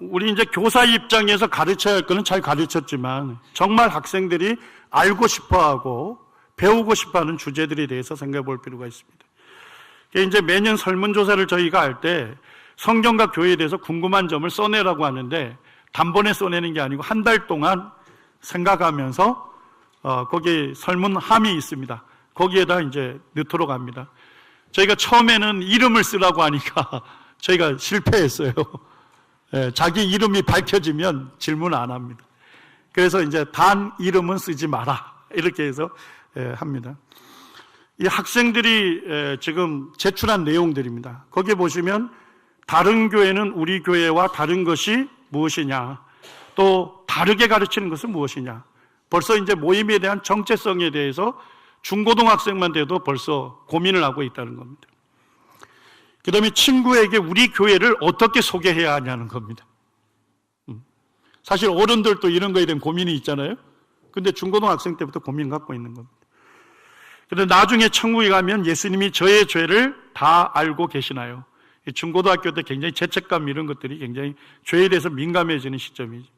우리 이제 교사 입장에서 가르쳐야 할 거는 잘 가르쳤지만 정말 학생들이 알고 싶어하고 배우고 싶어하는 주제들에 대해서 생각해 볼 필요가 있습니다. 이제 매년 설문조사를 저희가 할 때 성경과 교회에 대해서 궁금한 점을 써내라고 하는데 단번에 써내는 게 아니고 한 달 동안 생각하면서 거기 설문함이 있습니다. 거기에다 이제 넣도록 합니다. 저희가 처음에는 이름을 쓰라고 하니까 저희가 실패했어요. 자기 이름이 밝혀지면 질문 안 합니다. 그래서 이제 단 이름은 쓰지 마라 이렇게 해서 합니다. 이 학생들이 지금 제출한 내용들입니다. 거기에 보시면 다른 교회는 우리 교회와 다른 것이 무엇이냐, 또 다르게 가르치는 것은 무엇이냐. 벌써 이제 모임에 대한 정체성에 대해서 중고등학생만 돼도 벌써 고민을 하고 있다는 겁니다. 그 다음에 친구에게 우리 교회를 어떻게 소개해야 하냐는 겁니다. 사실 어른들도 이런 거에 대한 고민이 있잖아요. 근데 중고등학생 때부터 고민 갖고 있는 겁니다. 그런데 나중에 천국에 가면 예수님이 저의 죄를 다 알고 계시나요? 중고등학교 때 굉장히 죄책감 이런 것들이 굉장히 죄에 대해서 민감해지는 시점이죠.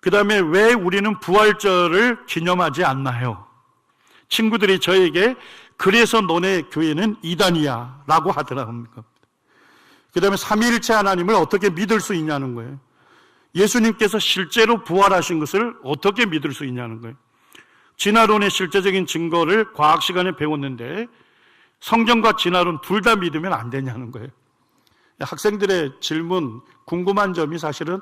그 다음에 왜 우리는 부활절을 기념하지 않나요? 친구들이 저에게 그래서 너네 교회는 이단이야 라고 하더라고요. 그 다음에 삼위일체 하나님을 어떻게 믿을 수 있냐는 거예요. 예수님께서 실제로 부활하신 것을 어떻게 믿을 수 있냐는 거예요. 진화론의 실제적인 증거를 과학 시간에 배웠는데 성경과 진화론 둘 다 믿으면 안 되냐는 거예요. 학생들의 질문, 궁금한 점이 사실은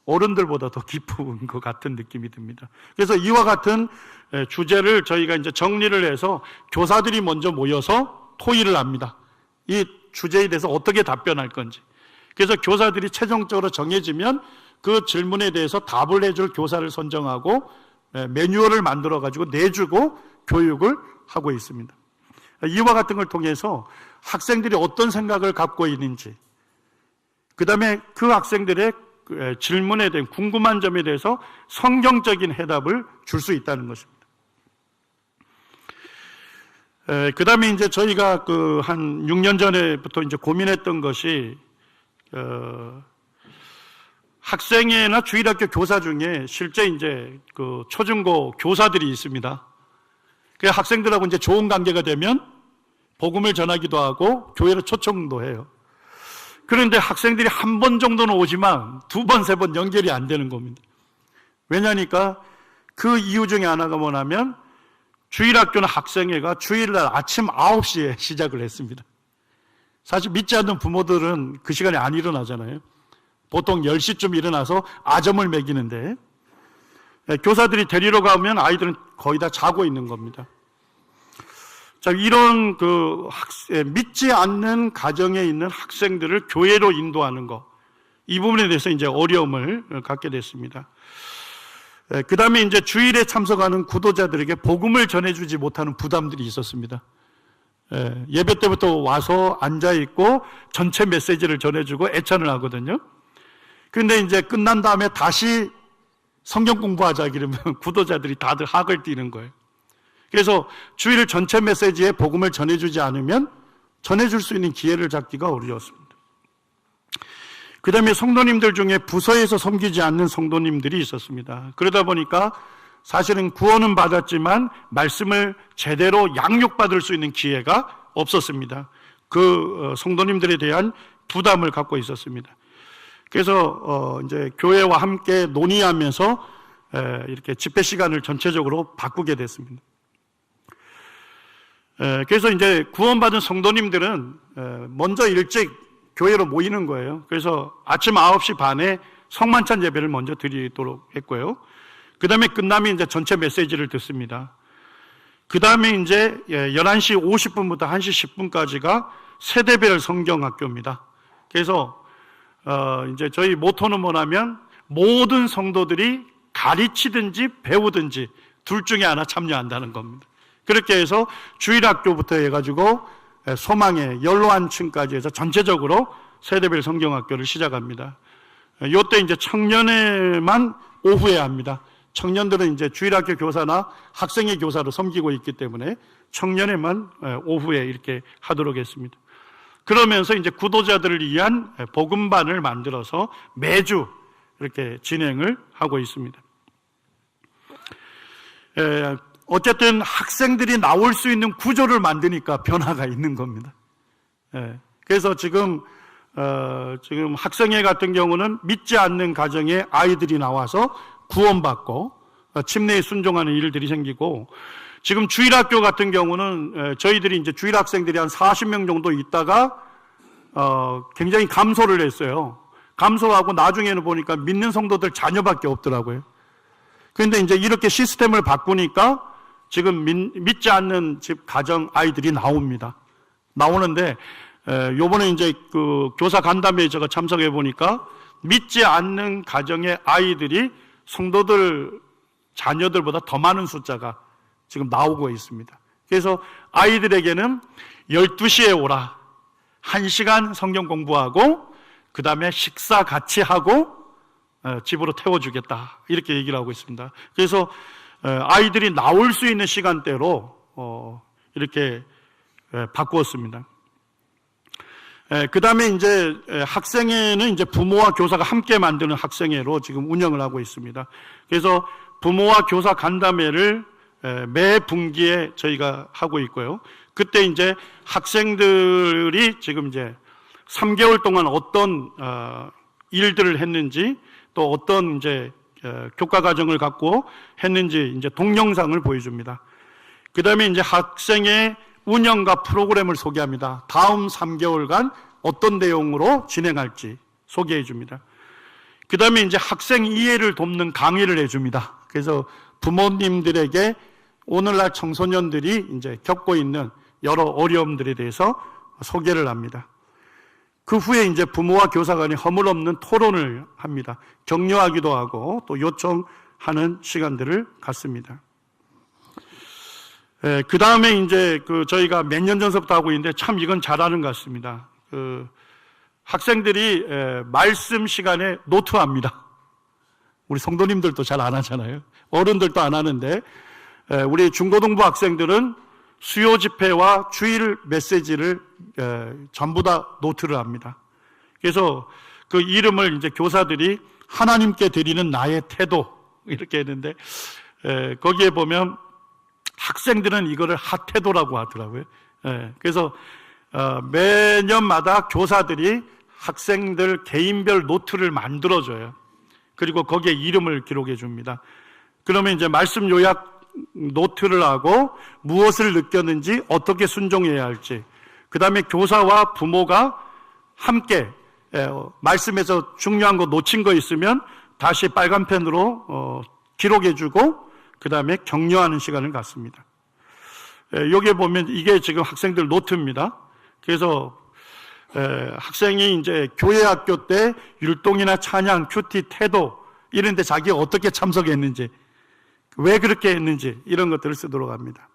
어른들보다 더 깊은 것 같은 느낌이 듭니다. 그래서 이와 같은 주제를 저희가 이제 정리를 해서 교사들이 먼저 모여서 토의를 합니다. 이 주제에 대해서 어떻게 답변할 건지. 그래서 교사들이 최종적으로 정해지면 그 질문에 대해서 답을 해줄 교사를 선정하고 매뉴얼을 만들어가지고 내주고 교육을 하고 있습니다. 이와 같은 걸 통해서 학생들이 어떤 생각을 갖고 있는지, 그 다음에 그 학생들의 질문에 대한 궁금한 점에 대해서 성경적인 해답을 줄 수 있다는 것입니다. 그 다음에 이제 저희가 한 6년 전에부터 이제 고민했던 것이, 학생회나 주일학교 교사 중에 실제 이제 초중고 교사들이 있습니다. 그 학생들하고 이제 좋은 관계가 되면 복음을 전하기도 하고 교회를 초청도 해요. 그런데 학생들이 한 번 정도는 오지만 두 번, 세 번 연결이 안 되는 겁니다. 왜냐니까 그 이유 중에 하나가 뭐냐면 주일학교는 학생회가 주일날 아침 9시에 시작을 했습니다. 사실 믿지 않는 부모들은 그 시간에 안 일어나잖아요. 보통 10시쯤 일어나서 아점을 먹이는데 교사들이 데리러 가면 아이들은 거의 다 자고 있는 겁니다. 자, 이런 믿지 않는 가정에 있는 학생들을 교회로 인도하는 것, 이 부분에 대해서 이제 어려움을 갖게 됐습니다. 그 다음에 이제 주일에 참석하는 구도자들에게 복음을 전해주지 못하는 부담들이 있었습니다. 예배 때부터 와서 앉아있고 전체 메시지를 전해주고 애찬을 하거든요. 그런데 이제 끝난 다음에 다시 성경 공부하자 그러면 구도자들이 다들 학을 띄는 거예요. 그래서 주일 전체 메시지에 복음을 전해주지 않으면 전해줄 수 있는 기회를 잡기가 어려웠습니다. 그 다음에 성도님들 중에 부서에서 섬기지 않는 성도님들이 있었습니다. 그러다 보니까 사실은 구원은 받았지만 말씀을 제대로 양육받을 수 있는 기회가 없었습니다. 그 성도님들에 대한 부담을 갖고 있었습니다. 그래서 이제 교회와 함께 논의하면서 이렇게 집회 시간을 전체적으로 바꾸게 됐습니다. 그래서 이제 구원받은 성도님들은 먼저 일찍 교회로 모이는 거예요. 그래서 아침 9시 반에 성만찬 예배를 먼저 드리도록 했고요. 그 다음에 끝나면 이제 전체 메시지를 듣습니다. 그 다음에 이제 11시 50분부터 1시 10분까지가 세대별 성경학교입니다. 그래서 이제 저희 모토는 뭐냐면 모든 성도들이 가르치든지 배우든지 둘 중에 하나 참여한다는 겁니다. 그렇게 해서 주일학교부터 해가지고 소망의 연로한층까지 해서 전체적으로 세대별 성경학교를 시작합니다. 이때 이제 청년회만 오후에 합니다. 청년들은 이제 주일학교 교사나 학생회 교사로 섬기고 있기 때문에 청년회만 오후에 이렇게 하도록 했습니다. 그러면서 이제 구도자들을 위한 복음반을 만들어서 매주 이렇게 진행을 하고 있습니다. 어쨌든 학생들이 나올 수 있는 구조를 만드니까 변화가 있는 겁니다. 그래서 지금 학생회 같은 경우는 믿지 않는 가정에 아이들이 나와서 구원받고 침례에 순종하는 일들이 생기고, 지금 주일학교 같은 경우는 저희들이 이제 주일 학생들이 한 40명 정도 있다가 굉장히 감소를 했어요. 감소하고 나중에는 보니까 믿는 성도들 자녀밖에 없더라고요. 그런데 이제 이렇게 시스템을 바꾸니까 지금 믿지 않는 집 가정 아이들이 나오는데 요번에 이제 그 교사 간담회에 제가 참석해 보니까 믿지 않는 가정의 아이들이 성도들 자녀들보다 더 많은 숫자가 지금 나오고 있습니다. 그래서 아이들에게는 12시에 오라, 1시간 성경 공부하고 그 다음에 식사 같이 하고 집으로 태워주겠다, 이렇게 얘기를 하고 있습니다. 그래서 아이들이 나올 수 있는 시간대로 이렇게 바꾸었습니다. 그 다음에 이제 학생회는 이제 부모와 교사가 함께 만드는 학생회로 지금 운영을 하고 있습니다. 그래서 부모와 교사 간담회를 매 분기에 저희가 하고 있고요. 그때 이제 학생들이 지금 이제 3개월 동안 어떤 일들을 했는지, 또 어떤 이제 교과 과정을 갖고 했는지 이제 동영상을 보여줍니다. 그 다음에 이제 학생의 운영과 프로그램을 소개합니다. 다음 3개월간 어떤 내용으로 진행할지 소개해 줍니다. 그 다음에 이제 학생 이해를 돕는 강의를 해줍니다. 그래서 부모님들에게 오늘날 청소년들이 이제 겪고 있는 여러 어려움들에 대해서 소개를 합니다. 그 후에 이제 부모와 교사 간이 허물없는 토론을 합니다. 격려하기도 하고 또 요청하는 시간들을 갖습니다. 그 다음에 이제 저희가 몇 년 전서부터 하고 있는데 참 이건 잘하는 것 같습니다. 학생들이 말씀 시간에 노트합니다. 우리 성도님들도 잘 안 하잖아요. 어른들도 안 하는데 우리 중고등부 학생들은 수요 집회와 주일 메시지를 전부 다 노트를 합니다. 그래서 그 이름을 이제 교사들이 하나님께 드리는 나의 태도 이렇게 했는데 거기에 보면 학생들은 이거를 핫태도라고 하더라고요. 그래서 매년마다 교사들이 학생들 개인별 노트를 만들어줘요. 그리고 거기에 이름을 기록해 줍니다. 그러면 이제 말씀 요약 노트를 하고 무엇을 느꼈는지, 어떻게 순종해야 할지, 그 다음에 교사와 부모가 함께 말씀에서 중요한 거 놓친 거 있으면 다시 빨간 펜으로 기록해 주고 그 다음에 격려하는 시간을 갖습니다. 여기에 보면 이게 지금 학생들 노트입니다. 그래서 학생이 이제 교회 학교 때 율동이나 찬양, 큐티, 태도 이런 데 자기가 어떻게 참석했는지, 왜 그렇게 했는지 이런 것들을 쓰도록 합니다.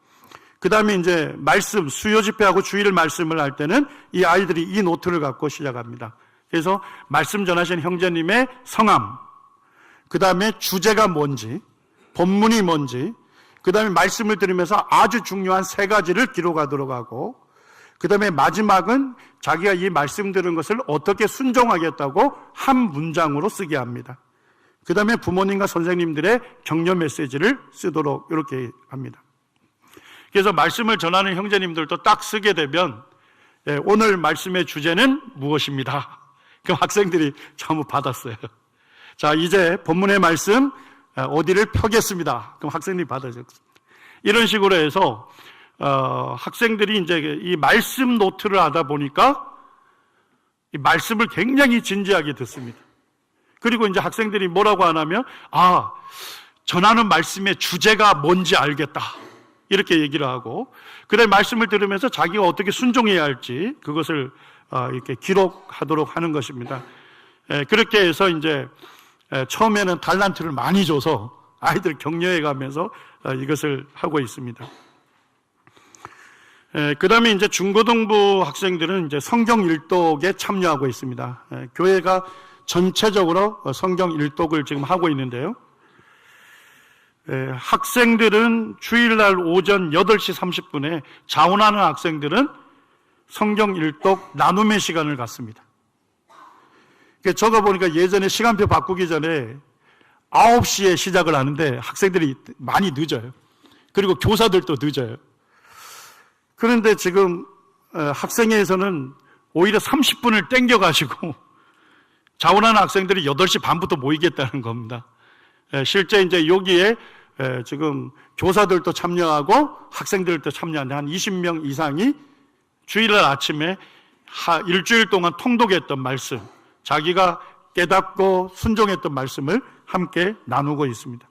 그 다음에 이제 말씀, 수요 집회하고 주일 말씀을 할 때는 이 아이들이 이 노트를 갖고 시작합니다. 그래서 말씀 전하신 형제님의 성함, 그 다음에 주제가 뭔지, 본문이 뭔지, 그 다음에 말씀을 들으면서 아주 중요한 3가지를 기록하도록 하고, 그 다음에 마지막은 자기가 이 말씀 들은 것을 어떻게 순종하겠다고 한 문장으로 쓰게 합니다. 그 다음에 부모님과 선생님들의 격려 메시지를 쓰도록 이렇게 합니다. 그래서 말씀을 전하는 형제님들도 딱 쓰게 되면 오늘 말씀의 주제는 무엇입니다. 그럼 학생들이 전부 받았어요. 자, 이제 본문의 말씀 어디를 펴겠습니다. 그럼 학생들이 받아줬습니다. 이런 식으로 해서 학생들이 이제 이 말씀 노트를 하다 보니까 이 말씀을 굉장히 진지하게 듣습니다. 그리고 이제 학생들이 뭐라고 하냐면, 전하는 말씀의 주제가 뭔지 알겠다, 이렇게 얘기를 하고, 그다음에 말씀을 들으면서 자기가 어떻게 순종해야 할지 그것을 이렇게 기록하도록 하는 것입니다. 그렇게 해서 이제 처음에는 달란트를 많이 줘서 아이들 격려해 가면서 이것을 하고 있습니다. 그 다음에 이제 중고등부 학생들은 이제 성경 일독에 참여하고 있습니다. 교회가 전체적으로 성경 일독을 지금 하고 있는데요. 학생들은 주일날 오전 8시 30분에 자원하는 학생들은 성경 일독 나눔의 시간을 갖습니다. 적어보니까 예전에 시간표 바꾸기 전에 9시에 시작을 하는데 학생들이 많이 늦어요. 그리고 교사들도 늦어요. 그런데 지금 학생회에서는 오히려 30분을 땡겨가지고 자원하는 학생들이 8시 반부터 모이겠다는 겁니다. 실제 이제 여기에 지금 교사들도 참여하고 학생들도 참여하는 한 20명 이상이 주일날 아침에 일주일 동안 통독했던 말씀, 자기가 깨닫고 순종했던 말씀을 함께 나누고 있습니다.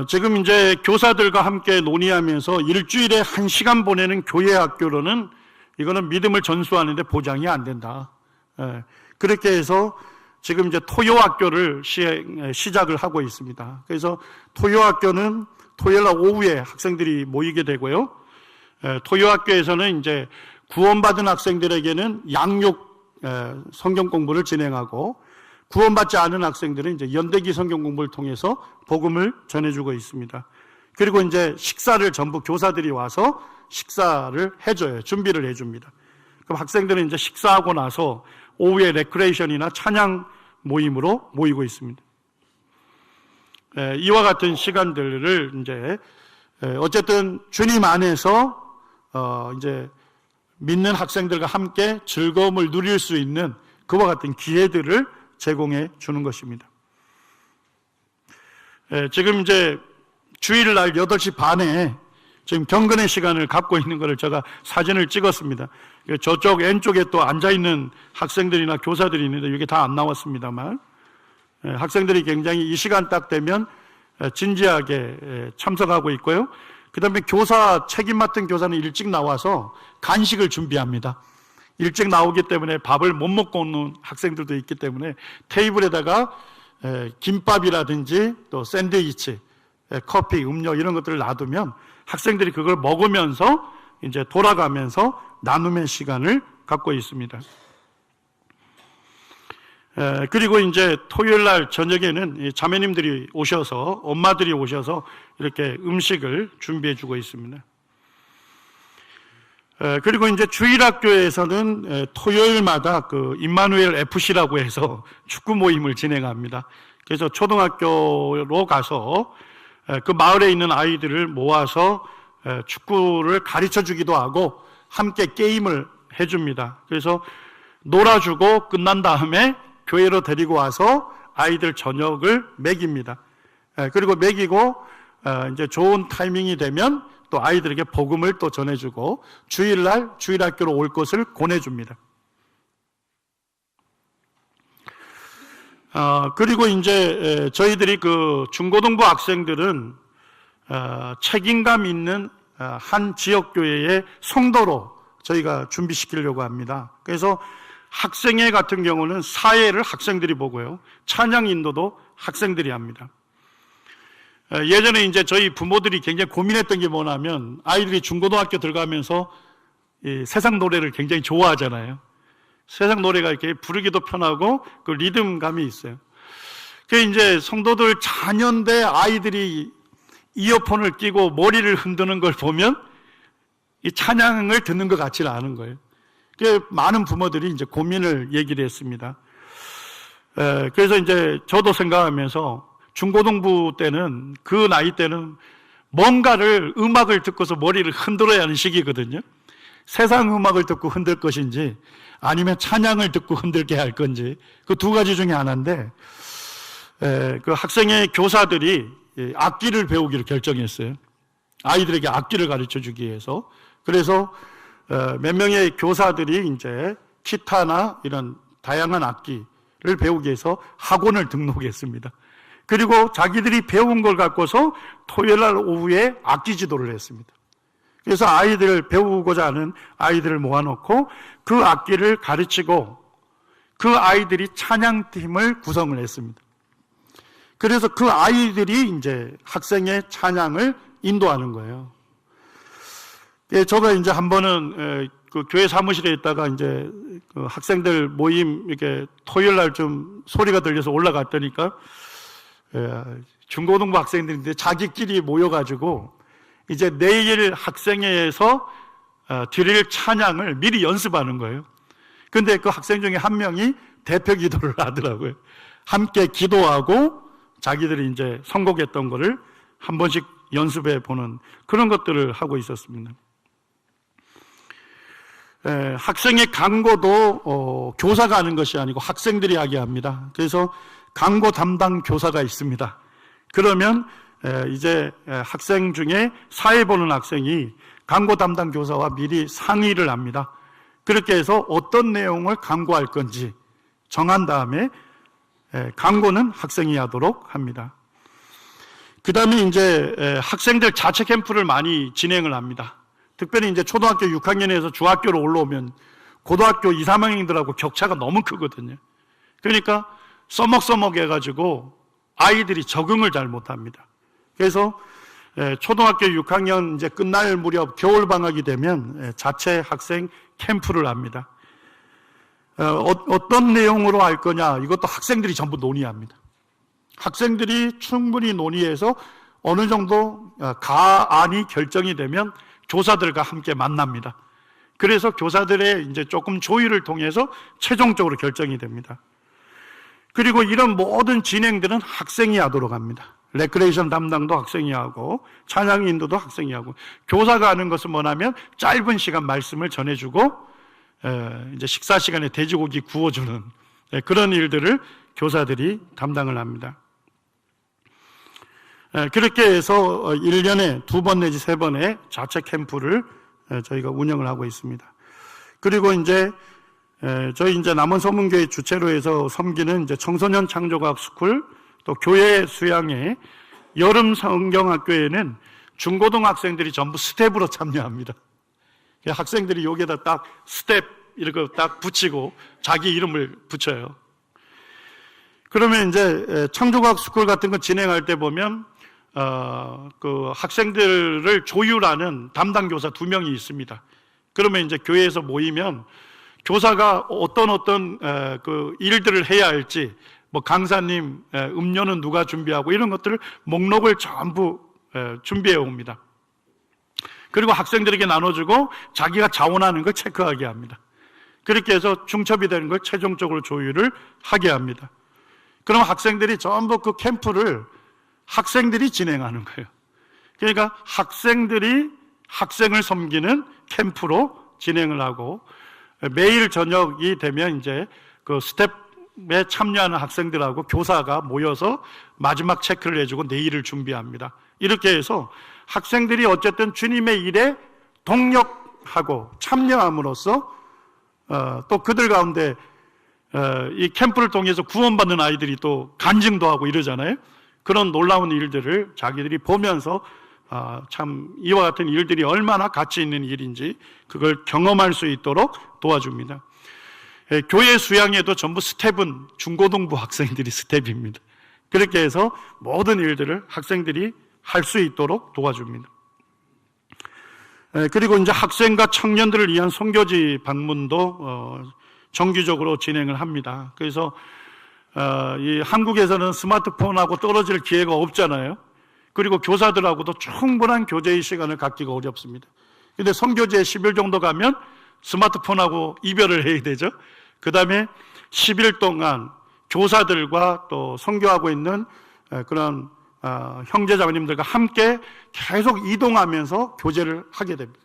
지금 이제 교사들과 함께 논의하면서 일주일에 1시간 보내는 교회 학교로는 이거는 믿음을 전수하는데 보장이 안 된다. 그렇게 해서 지금 이제 토요학교를 시작을 하고 있습니다. 그래서 토요학교는 토요일날 오후에 학생들이 모이게 되고요. 토요학교에서는 이제 구원받은 학생들에게는 양육 성경 공부를 진행하고, 구원받지 않은 학생들은 이제 연대기 성경 공부를 통해서 복음을 전해주고 있습니다. 그리고 이제 식사를 전부 교사들이 와서 식사를 해줘요. 준비를 해줍니다. 그럼 학생들은 이제 식사하고 나서 오후에 레크레이션이나 찬양 모임으로 모이고 있습니다. 이와 같은 시간들을 이제 어쨌든 주님 안에서 이제 믿는 학생들과 함께 즐거움을 누릴 수 있는 그와 같은 기회들을 제공해 주는 것입니다. 지금 이제 주일날 8시 반에 지금 경건의 시간을 갖고 있는 것을 제가 사진을 찍었습니다. 저쪽 왼쪽에 또 앉아있는 학생들이나 교사들이 있는데 이게 다 안 나왔습니다만, 학생들이 굉장히 이 시간 딱 되면 진지하게 참석하고 있고요. 그 다음에 교사, 책임 맡은 교사는 일찍 나와서 간식을 준비합니다. 일찍 나오기 때문에 밥을 못 먹고 오는 학생들도 있기 때문에 테이블에다가 김밥이라든지 또 샌드위치, 커피, 음료 이런 것들을 놔두면 학생들이 그걸 먹으면서 이제 돌아가면서 나눔의 시간을 갖고 있습니다. 그리고 이제 토요일 날 저녁에는 자매님들이 오셔서, 엄마들이 오셔서 이렇게 음식을 준비해 주고 있습니다. 그리고 이제 주일학교에서는 토요일마다 그 임마누엘 FC라고 해서 축구 모임을 진행합니다. 그래서 초등학교로 가서 그 마을에 있는 아이들을 모아서 축구를 가르쳐 주기도 하고 함께 게임을 해줍니다. 그래서 놀아주고 끝난 다음에 교회로 데리고 와서 아이들 저녁을 먹입니다. 그리고 먹이고 이제 좋은 타이밍이 되면 또 아이들에게 복음을 또 전해주고 주일날 주일학교로 올 것을 권해줍니다. 그리고 이제 저희들이 그 중고등부 학생들은 책임감 있는 한 지역교회의 성도로 저희가 준비시키려고 합니다. 그래서 학생회 같은 경우는 사회를 학생들이 보고요, 찬양 인도도 학생들이 합니다. 예전에 이제 저희 부모들이 굉장히 고민했던 게 뭐냐면, 아이들이 중고등학교 들어가면서 이 세상 노래를 굉장히 좋아하잖아요. 세상 노래가 이렇게 부르기도 편하고 그 리듬감이 있어요. 그래서 이제 성도들 자녀인데 아이들이 이어폰을 끼고 머리를 흔드는 걸 보면 이 찬양을 듣는 것 같지는 않은 거예요. 그래서 많은 부모들이 이제 고민을 얘기를 했습니다. 그래서 이제 저도 생각하면서 중고등부 때는, 그 나이 때는 뭔가를, 음악을 듣고서 머리를 흔들어야 하는 시기거든요. 세상 음악을 듣고 흔들 것인지 아니면 찬양을 듣고 흔들게 할 건지, 그 두 가지 중에 하나인데, 그 학생의 교사들이 악기를 배우기로 결정했어요. 아이들에게 악기를 가르쳐 주기 위해서. 그래서 몇 명의 교사들이 이제 기타나 이런 다양한 악기를 배우기 위해서 학원을 등록했습니다. 그리고 자기들이 배운 걸 갖고서 토요일날 오후에 악기 지도를 했습니다. 그래서 아이들을, 배우고자 하는 아이들을 모아놓고 그 악기를 가르치고 그 아이들이 찬양팀을 구성을 했습니다. 그래서 그 아이들이 이제 학생의 찬양을 인도하는 거예요. 제가 이제 한 번은 그 교회 사무실에 있다가 이제 그 학생들 모임 이렇게 토요일 날 좀 소리가 들려서 올라갔더니까 중고등부 학생들인데 자기끼리 모여가지고 이제 내일 학생회에서 드릴 찬양을 미리 연습하는 거예요. 근데 그 학생 중에 한 명이 대표 기도를 하더라고요. 함께 기도하고 자기들이 이제 선곡했던 거를 한 번씩 연습해 보는 그런 것들을 하고 있었습니다. 학생의 강고도 교사가 하는 것이 아니고 학생들이 하게 합니다. 그래서 강고 담당 교사가 있습니다. 그러면 이제 학생 중에 사회 보는 학생이 강고 담당 교사와 미리 상의를 합니다. 그렇게 해서 어떤 내용을 강고할 건지 정한 다음에 강고는 학생이 하도록 합니다. 그 다음에 이제 학생들 자체 캠프를 많이 진행을 합니다. 특별히 이제 초등학교 6학년에서 중학교로 올라오면 고등학교 2, 3학년들하고 격차가 너무 크거든요. 그러니까 써먹써먹 해가지고 아이들이 적응을 잘 못합니다. 그래서 초등학교 6학년 이제 끝날 무렵 겨울방학이 되면 자체 학생 캠프를 합니다. 어떤 내용으로 할 거냐, 이것도 학생들이 전부 논의합니다. 학생들이 충분히 논의해서 어느 정도 가안이 결정이 되면 교사들과 함께 만납니다. 그래서 교사들의 이제 조금 조율을 통해서 최종적으로 결정이 됩니다. 그리고 이런 모든 진행들은 학생이 하도록 합니다. 레크레이션 담당도 학생이 하고 찬양 인도도 학생이 하고, 교사가 하는 것은 뭐냐면 짧은 시간 말씀을 전해주고 이제 식사 시간에 돼지고기 구워주는 그런 일들을 교사들이 담당을 합니다. 그렇게 해서 1년에 2번 내지 3번의 자체 캠프를 저희가 운영을 하고 있습니다. 그리고 이제 저희 이제 남원서문교회 주체로 해서 섬기는 이제 청소년 창조과학 스쿨, 또 교회 수양회 여름 성경학교에는 중고등학생들이 전부 스텝으로 참여합니다. 학생들이 여기에다 딱 스텝 이렇게 딱 붙이고 자기 이름을 붙여요. 그러면 이제 창조과학 스쿨 같은 거 진행할 때 보면 그 학생들을 조율하는 담당 교사 2명이 있습니다. 그러면 이제 교회에서 모이면 교사가 어떤 그 일들을 해야 할지, 뭐 강사님 음료는 누가 준비하고 이런 것들을 목록을 전부 준비해 옵니다. 그리고 학생들에게 나눠주고 자기가 자원하는 걸 체크하게 합니다. 그렇게 해서 중첩이 되는 걸 최종적으로 조율을 하게 합니다. 그럼 학생들이 전부 그 캠프를 학생들이 진행하는 거예요. 그러니까 학생들이 학생을 섬기는 캠프로 진행을 하고, 매일 저녁이 되면 이제 그 스텝에 참여하는 학생들하고 교사가 모여서 마지막 체크를 해주고 내일을 준비합니다. 이렇게 해서 학생들이 어쨌든 주님의 일에 동력하고 참여함으로써 또 그들 가운데 이 캠프를 통해서 구원받는 아이들이 또 간증도 하고 이러잖아요. 그런 놀라운 일들을 자기들이 보면서 참 이와 같은 일들이 얼마나 가치 있는 일인지 그걸 경험할 수 있도록 도와줍니다. 교회 수양에도 전부 스텝은 중고등부 학생들이 스텝입니다. 그렇게 해서 모든 일들을 학생들이 할 수 있도록 도와줍니다. 그리고 이제 학생과 청년들을 위한 선교지 방문도 정기적으로 진행을 합니다. 그래서 이 한국에서는 스마트폰하고 떨어질 기회가 없잖아요. 그리고 교사들하고도 충분한 교제의 시간을 갖기가 어렵습니다. 근데 선교지에 10일 정도 가면 스마트폰하고 이별을 해야 되죠. 그 다음에 10일 동안 교사들과 또 선교하고 있는 그런 형제자매님들과 함께 계속 이동하면서 교제를 하게 됩니다.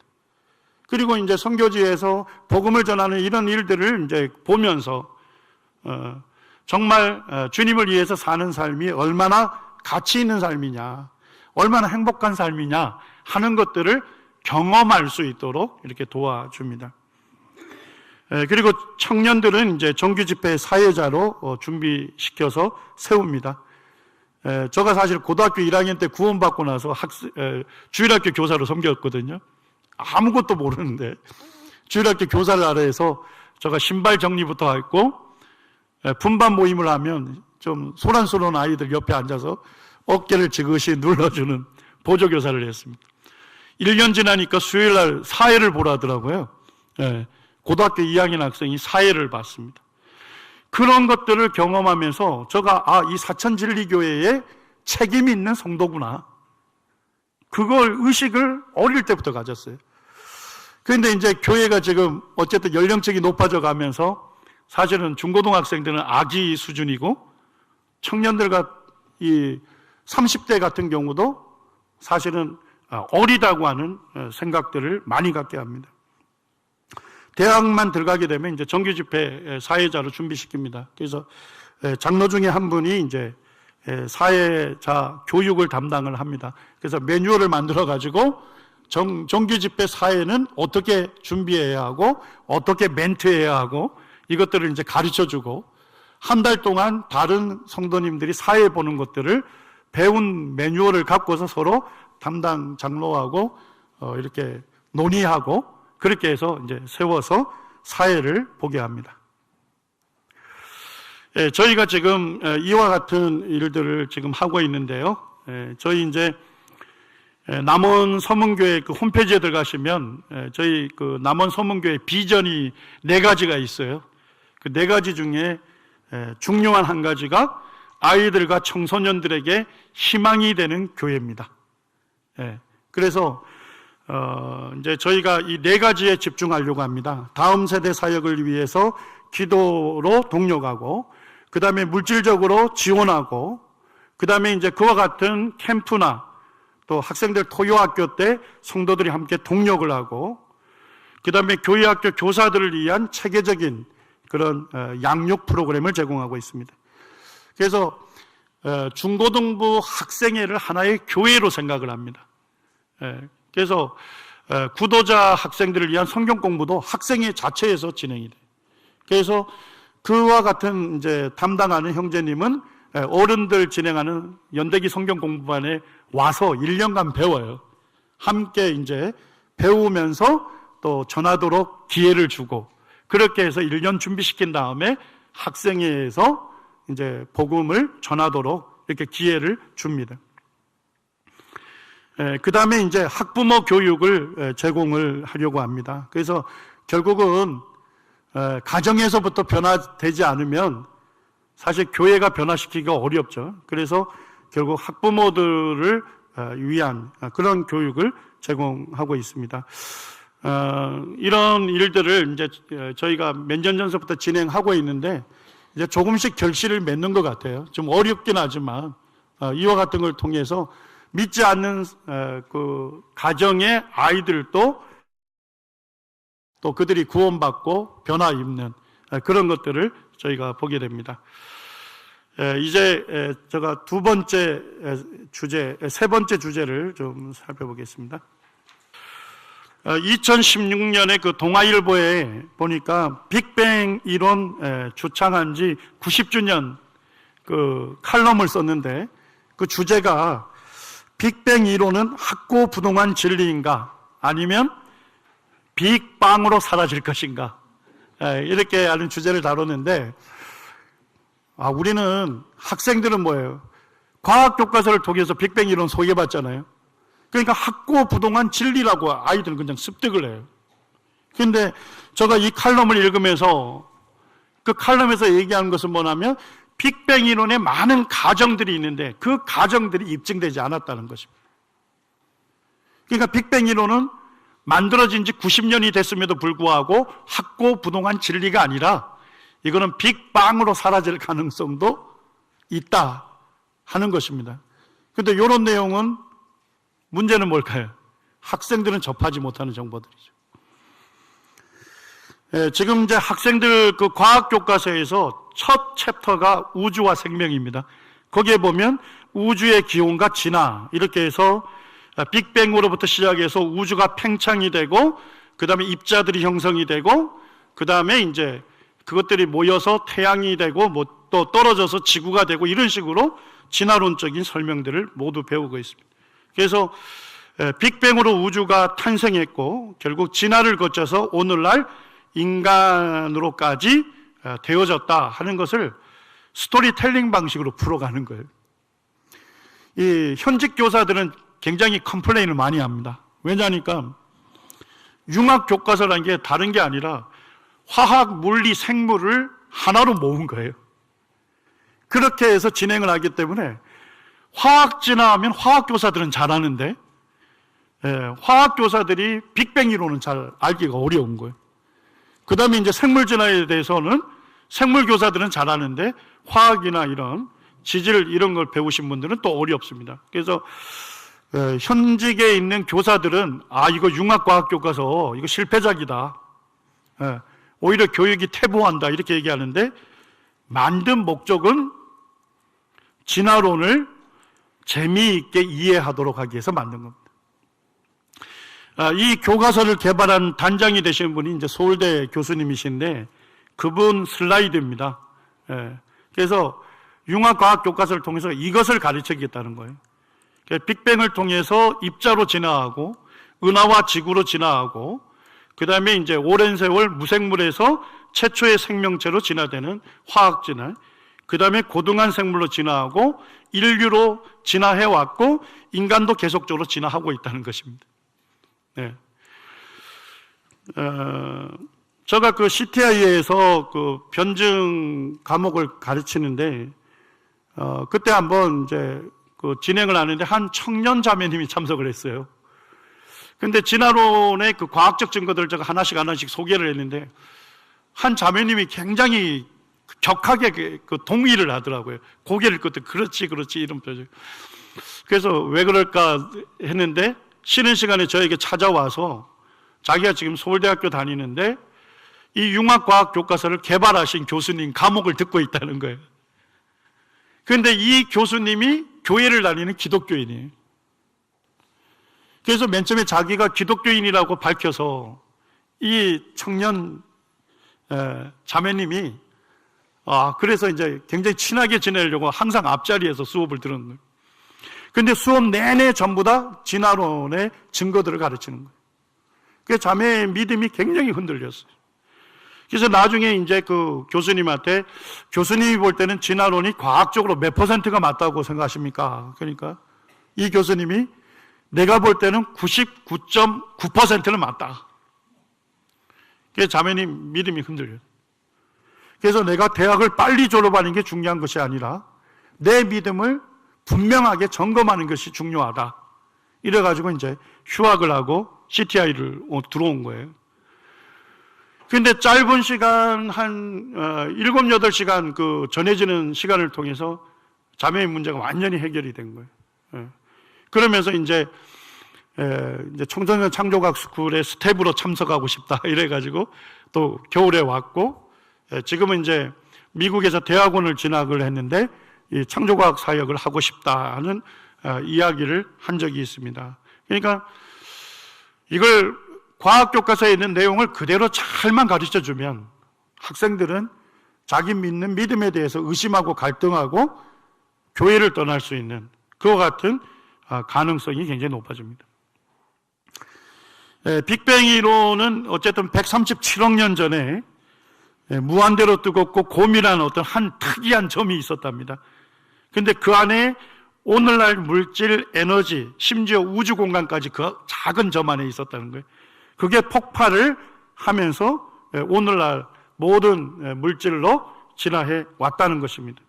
그리고 이제 선교지에서 복음을 전하는 이런 일들을 이제 보면서 정말 주님을 위해서 사는 삶이 얼마나 가치 있는 삶이냐, 얼마나 행복한 삶이냐 하는 것들을 경험할 수 있도록 이렇게 도와줍니다. 그리고 청년들은 이제 정규 집회 사회자로 준비시켜서 세웁니다. 제가 사실 고등학교 1학년 때 구원받고 나서 주일학교 교사로 섬겼거든요. 아무것도 모르는데 주일학교 교사를 알아 해서 제가 신발 정리부터 했고, 분반 모임을 하면 좀 소란스러운 아이들 옆에 앉아서 어깨를 지그시 눌러주는 보조교사를 했습니다. 1년 지나니까 수요일날 사회를 보라 하더라고요. 고등학교 2학년 학생이 사회를 봤습니다. 그런 것들을 경험하면서 제가 이 사천진리교회에 책임이 있는 성도구나, 그걸 의식을 어릴 때부터 가졌어요. 그런데 이제 교회가 지금 어쨌든 연령층이 높아져 가면서 사실은 중고등학생들은 아기 수준이고 청년들과 이 30대 같은 경우도 사실은 어리다고 하는 생각들을 많이 갖게 합니다. 대학만 들어가게 되면 이제 정규 집회 사회자로 준비시킵니다. 그래서 장로 중에 한 분이 이제 사회자 교육을 담당을 합니다. 그래서 매뉴얼을 만들어 가지고 정규 집회 사회는 어떻게 준비해야 하고 어떻게 멘트해야 하고 이것들을 이제 가르쳐 주고 한 달 동안 다른 성도님들이 사회 보는 것들을 배운 매뉴얼을 갖고서 서로 담당 장로하고 이렇게 논의하고 그렇게 해서 이제 세워서 사회를 보게 합니다. 저희가 지금 이와 같은 일들을 지금 하고 있는데요. 저희 이제 남원 서문교회 그 홈페이지에 들어가시면 저희 그 남원 서문교회 비전이 4가지가 있어요. 그 4가지 중에 중요한 한 가지가 아이들과 청소년들에게 희망이 되는 교회입니다. 그래서 이제 저희가 이 4가지에 집중하려고 합니다. 다음 세대 사역을 위해서 기도로 동력하고, 그 다음에 물질적으로 지원하고, 그 다음에 이제 그와 같은 캠프나 또 학생들 토요학교 때 성도들이 함께 동력을 하고, 그 다음에 교회학교 교사들을 위한 체계적인 그런 양육 프로그램을 제공하고 있습니다. 그래서 중고등부 학생회를 하나의 교회로 생각을 합니다. 그래서 구도자 학생들을 위한 성경 공부도 학생회 자체에서 진행이 돼요. 그래서 그와 같은 이제 담당하는 형제님은 어른들 진행하는 연대기 성경 공부반에 와서 1년간 배워요. 함께 이제 배우면서 또 전하도록 기회를 주고, 그렇게 해서 1년 준비시킨 다음에 학생회에서 이제 복음을 전하도록 이렇게 기회를 줍니다. 그 다음에 이제 학부모 교육을 제공을 하려고 합니다. 그래서 결국은 가정에서부터 변화되지 않으면 사실 교회가 변화시키기가 어렵죠. 그래서 결국 학부모들을 위한 그런 교육을 제공하고 있습니다. 이런 일들을 이제 저희가 몇 년 전서부터 진행하고 있는데 이제 조금씩 결실을 맺는 것 같아요. 좀 어렵긴 하지만 이와 같은 걸 통해서 믿지 않는 그 가정의 아이들도 또 그들이 구원받고 변화 입는 그런 것들을 저희가 보게 됩니다. 이제 제가 세 번째 주제를 좀 살펴보겠습니다. 2016년에 그 동아일보에 보니까 빅뱅 이론 주창한 지 90주년 그 칼럼을 썼는데, 그 주제가 빅뱅 이론은 학고부동한 진리인가 아니면 빅방으로 사라질 것인가, 이렇게 하는 주제를 다뤘는데, 우리는 학생들은 뭐예요? 과학교과서를 통해서 빅뱅 이론 소개받잖아요. 그러니까 학고부동한 진리라고 아이들은 그냥 습득을 해요. 그런데 제가 이 칼럼을 읽으면서 그 칼럼에서 얘기하는 것은 뭐냐면 빅뱅 이론에 많은 가정들이 있는데 그 가정들이 입증되지 않았다는 것입니다. 그러니까 빅뱅 이론은 만들어진 지 90년이 됐음에도 불구하고 학고부동한 진리가 아니라 이거는 빅방으로 사라질 가능성도 있다 하는 것입니다. 그런데 이런 내용은 문제는 뭘까요? 학생들은 접하지 못하는 정보들이죠. 지금 이제 학생들 그 과학 교과서에서 첫 챕터가 우주와 생명입니다. 거기에 보면 우주의 기원과 진화 이렇게 해서 빅뱅으로부터 시작해서 우주가 팽창이 되고, 그 다음에 입자들이 형성이 되고, 그 다음에 이제 그것들이 모여서 태양이 되고 또 떨어져서 지구가 되고, 이런 식으로 진화론적인 설명들을 모두 배우고 있습니다. 그래서 빅뱅으로 우주가 탄생했고 결국 진화를 거쳐서 오늘날 인간으로까지 되어졌다 하는 것을 스토리텔링 방식으로 풀어가는 거예요. 이 현직 교사들은 굉장히 컴플레인을 많이 합니다. 왜냐하니까 융합 교과서라는 게 다른 게 아니라 화학, 물리, 생물을 하나로 모은 거예요. 그렇게 해서 진행을 하기 때문에 화학 진화하면 화학 교사들은 잘하는데 화학 교사들이 빅뱅 이론은 잘 알기가 어려운 거예요. 그 다음에 이제 생물 진화에 대해서는 생물 교사들은 잘 아는데 화학이나 이런 지질 이런 걸 배우신 분들은 또 어렵습니다. 그래서 현직에 있는 교사들은 이거 융합과학 교과서 이거 실패작이다. 오히려 교육이 퇴보한다 이렇게 얘기하는데 만든 목적은 진화론을 재미있게 이해하도록 하기 위해서 만든 겁니다. 이 교과서를 개발한 단장이 되신 분이 이제 서울대 교수님이신데 그분 슬라이드입니다. 그래서 융합과학 교과서를 통해서 이것을 가르치겠다는 거예요. 빅뱅을 통해서 입자로 진화하고 은하와 지구로 진화하고 그 다음에 이제 오랜 세월 무생물에서 최초의 생명체로 진화되는 화학 진화, 그 다음에 고등한 생물로 진화하고 인류로 진화해왔고 인간도 계속적으로 진화하고 있다는 것입니다. 제가 그 CTI에서 그 변증 과목을 가르치는데 그때 한번 이제 그 진행을 하는데 한 청년 자매님이 참석을 했어요. 근데 진화론의 그 과학적 증거들을 제가 하나씩 소개를 했는데 한 자매님이 굉장히 격하게 그 동의를 하더라고요. 고개를 끄덕 그렇지 이런 표정. 그래서 왜 그럴까 했는데 쉬는 시간에 저에게 찾아와서 자기가 지금 서울대학교 다니는데 이 융합과학 교과서를 개발하신 교수님 과목을 듣고 있다는 거예요. 그런데 이 교수님이 교회를 다니는 기독교인이에요. 그래서 맨 처음에 자기가 기독교인이라고 밝혀서 이 청년 자매님이 그래서 이제 굉장히 친하게 지내려고 항상 앞자리에서 수업을 들은 거예요. 그런데 수업 내내 전부 다 진화론의 증거들을 가르치는 거예요. 그래서 자매의 믿음이 굉장히 흔들렸어요. 그래서 나중에 이제 그 교수님한테 교수님이 볼 때는 진화론이 과학적으로 몇 %가 맞다고 생각하십니까? 그러니까 이 교수님이 내가 볼 때는 99.9%는 맞다. 그래서 자매님 믿음이 흔들려요. 그래서 내가 대학을 빨리 졸업하는 게 중요한 것이 아니라 내 믿음을 분명하게 점검하는 것이 중요하다. 이래가지고 이제 휴학을 하고 CTI를 들어온 거예요. 근데 짧은 시간 한 7, 8시간 그 전해지는 시간을 통해서 자매의 문제가 완전히 해결이 된 거예요. 그러면서 이제 청소년 창조과학 스쿨에 스텝으로 참석하고 싶다 이래가지고 또 겨울에 왔고 지금은 이제 미국에서 대학원을 진학을 했는데 이 창조과학 사역을 하고 싶다는 이야기를 한 적이 있습니다. 그러니까 이걸 과학 교과서에 있는 내용을 그대로 잘만 가르쳐 주면 학생들은 자기 믿는 믿음에 대해서 의심하고 갈등하고 교회를 떠날 수 있는 그와 같은 가능성이 굉장히 높아집니다. 빅뱅 이론은 어쨌든 137억 년 전에 무한대로 뜨겁고 고밀한 어떤 한 특이한 점이 있었답니다. 근데 그 안에 오늘날 물질, 에너지, 심지어 우주 공간까지 그 작은 점 안에 있었다는 거예요. 그게 폭발을 하면서 오늘날 모든 물질로 진화해 왔다는 것입니다.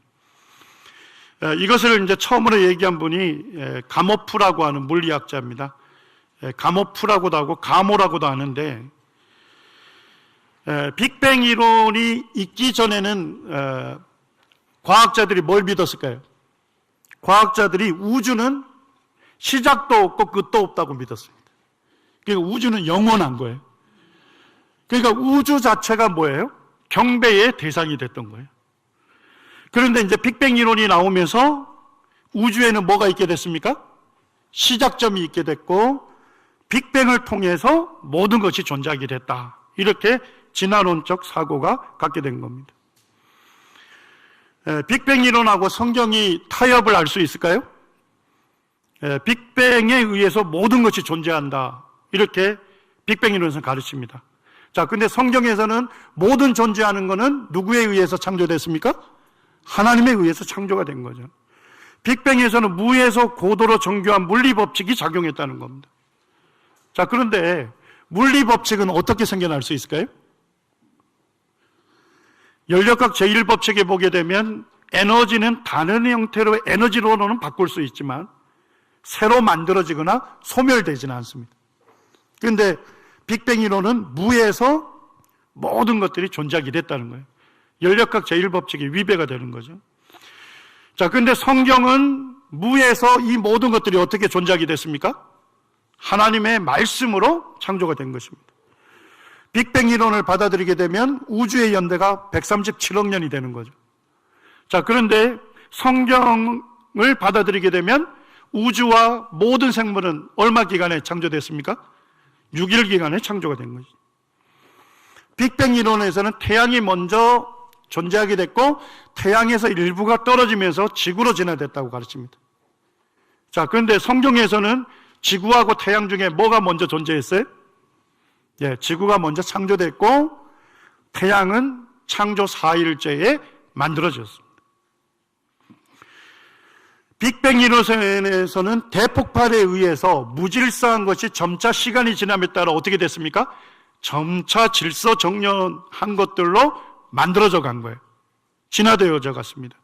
이것을 이제 처음으로 얘기한 분이 가모프라고 하는 물리학자입니다. 가모프라고도 하고 가모라고도 하는데 빅뱅 이론이 있기 전에는 과학자들이 뭘 믿었을까요? 과학자들이 우주는 시작도 없고 끝도 없다고 믿었습니다. 그러니까 우주는 영원한 거예요. 그러니까 우주 자체가 뭐예요? 경배의 대상이 됐던 거예요. 그런데 이제 빅뱅 이론이 나오면서 우주에는 뭐가 있게 됐습니까? 시작점이 있게 됐고 빅뱅을 통해서 모든 것이 존재하게 됐다. 이렇게 진화론적 사고가 갖게 된 겁니다. 빅뱅 이론하고 성경이 타협을 할 수 있을까요? 빅뱅에 의해서 모든 것이 존재한다. 이렇게 빅뱅 이론에서는 가르칩니다. 자, 근데 성경에서는 모든 존재하는 것은 누구에 의해서 창조됐습니까? 하나님에 의해서 창조가 된 거죠. 빅뱅에서는 무에서 고도로 정교한 물리 법칙이 작용했다는 겁니다. 자, 그런데 물리 법칙은 어떻게 생겨날 수 있을까요? 연력학 제1법칙에 보게 되면 에너지는 다른 형태로 에너지로는 바꿀 수 있지만 새로 만들어지거나 소멸되지는 않습니다. 그런데 빅뱅 이론은 무에서 모든 것들이 존재하게 됐다는 거예요. 연력학 제1법칙이 위배가 되는 거죠. 자, 그런데 성경은 무에서 이 모든 것들이 어떻게 존재하게 됐습니까? 하나님의 말씀으로 창조가 된 것입니다. 빅뱅 이론을 받아들이게 되면 우주의 연대가 137억 년이 되는 거죠. 자, 그런데 성경을 받아들이게 되면 우주와 모든 생물은 얼마 기간에 창조됐습니까? 6일 기간에 창조가 된 거죠. 빅뱅 이론에서는 태양이 먼저 존재하게 됐고 태양에서 일부가 떨어지면서 지구로 진화됐다고 가르칩니다. 자, 그런데 성경에서는 지구하고 태양 중에 뭐가 먼저 존재했어요? 예, 지구가 먼저 창조됐고 태양은 창조 4일째에 만들어졌습니다. 빅뱅 이론에서는 대폭발에 의해서 무질서한 것이 점차 시간이 지남에 따라 어떻게 됐습니까? 점차 질서 정연한 것들로 만들어져 간 거예요. 진화되어져 갔습니다.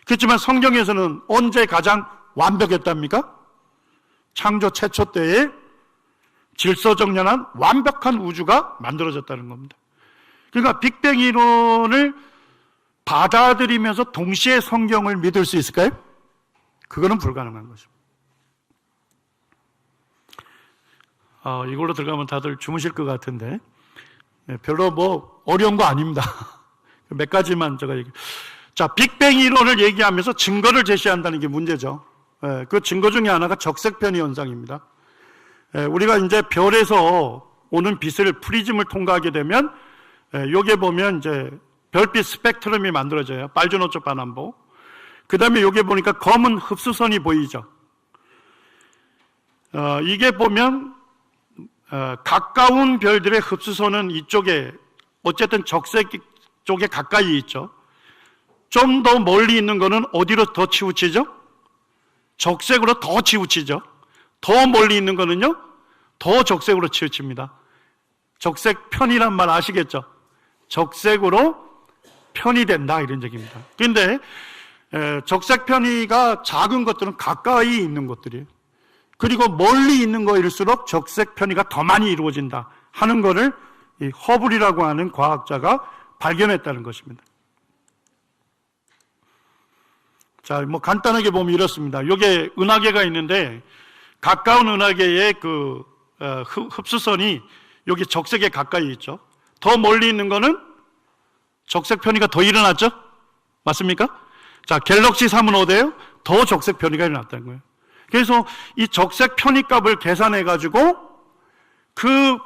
그렇지만 성경에서는 언제 가장 완벽했답니까? 창조 최초 때에 질서정연한 완벽한 우주가 만들어졌다는 겁니다. 그러니까 빅뱅 이론을 받아들이면서 동시에 성경을 믿을 수 있을까요? 그거는 불가능한 것입니다. 이걸로 들어가면 다들 주무실 것 같은데 별로 뭐 어려운 거 아닙니다. 몇 가지만 제가 얘기. 자, 빅뱅 이론을 얘기하면서 증거를 제시한다는 게 문제죠. 그 증거 중에 하나가 적색편의 현상입니다. 우리가 이제 별에서 오는 빛을 프리즘을 통과하게 되면 여기에 보면 이제 별빛 스펙트럼이 만들어져요. 빨주노초 반환보. 그 다음에 여기에 보니까 검은 흡수선이 보이죠. 이게 보면 가까운 별들의 흡수선은 이쪽에 어쨌든 적색 쪽에 가까이 있죠. 좀 더 멀리 있는 거는 어디로 더 치우치죠? 적색으로 더 치우치죠. 더 멀리 있는 거는요, 더 적색으로 치우칩니다. 적색 편이란 말 아시겠죠? 적색으로 편의된다 이런 얘기입니다. 그런데 적색 편의가 작은 것들은 가까이 있는 것들이에요. 그리고 멀리 있는 거일수록 적색 편의가 더 많이 이루어진다 하는 것을 이 허블이라고 하는 과학자가 발견했다는 것입니다. 자, 뭐 간단하게 보면 이렇습니다. 여기에 은하계가 있는데 가까운 은하계의 그 흡수선이 여기 적색에 가까이 있죠. 더 멀리 있는 거는 적색 편의가 더 일어났죠? 맞습니까? 자, 갤럭시 3은 어때요? 더 적색 편의가 일어났다는 거예요. 그래서 이 적색 편의 값을 계산해 가지고 그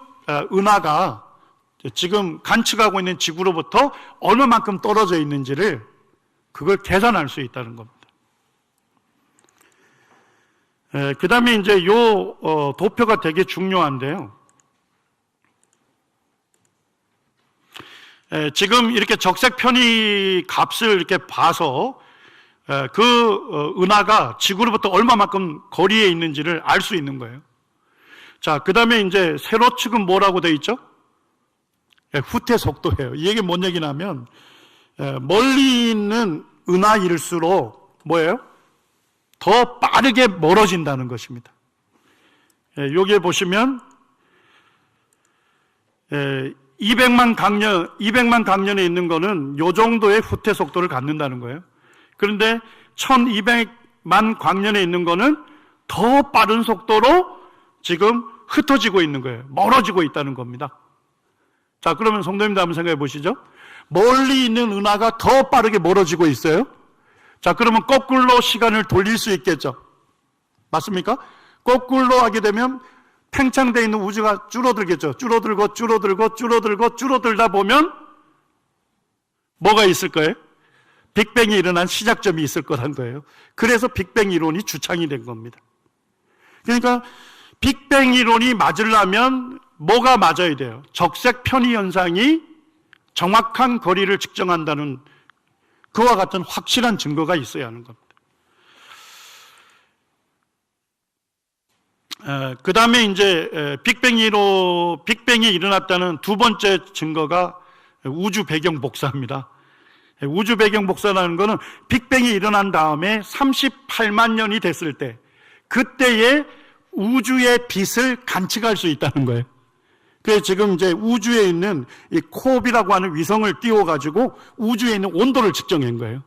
은하가 지금 간측하고 있는 지구로부터 얼마만큼 떨어져 있는지를 그걸 계산할 수 있다는 겁니다. 그 다음에 이제 요 도표가 되게 중요한데요. 지금 이렇게 적색 편의 값을 이렇게 봐서 그 은하가 지구로부터 얼마만큼 거리에 있는지를 알 수 있는 거예요. 자, 그 다음에 이제 세로축은 뭐라고 되어 있죠? 후퇴 속도예요. 이게 뭔 얘기냐면 멀리 있는 은하일수록 뭐예요? 더 빠르게 멀어진다는 것입니다. 여기에 보시면 200만 강년에 있는 거는 요 정도의 후퇴 속도를 갖는다는 거예요. 그런데 1200만 광년에 있는 거는 더 빠른 속도로 지금 흩어지고 있는 거예요. 멀어지고 있다는 겁니다. 자, 그러면 성도님들 한번 생각해 보시죠. 멀리 있는 은하가 더 빠르게 멀어지고 있어요. 자, 그러면 거꾸로 시간을 돌릴 수 있겠죠. 맞습니까? 거꾸로 하게 되면 팽창되어 있는 우주가 줄어들겠죠. 줄어들다 보면 뭐가 있을 거예요? 빅뱅이 일어난 시작점이 있을 거란 거예요. 그래서 빅뱅 이론이 주창이 된 겁니다. 그러니까 빅뱅 이론이 맞으려면 뭐가 맞아야 돼요? 적색 편의 현상이 정확한 거리를 측정한다는 그와 같은 확실한 증거가 있어야 하는 겁니다. 그 다음에 이제 빅뱅이 일어났다는 두 번째 증거가 우주 배경 복사입니다. 우주 배경 복사라는 것은 빅뱅이 일어난 다음에 38만 년이 됐을 때 그때에 우주의 빛을 관측할 수 있다는 거예요. 그래서 지금 이제 우주에 있는 이 코옵이라고 하는 위성을 띄워가지고 우주에 있는 온도를 측정한 거예요.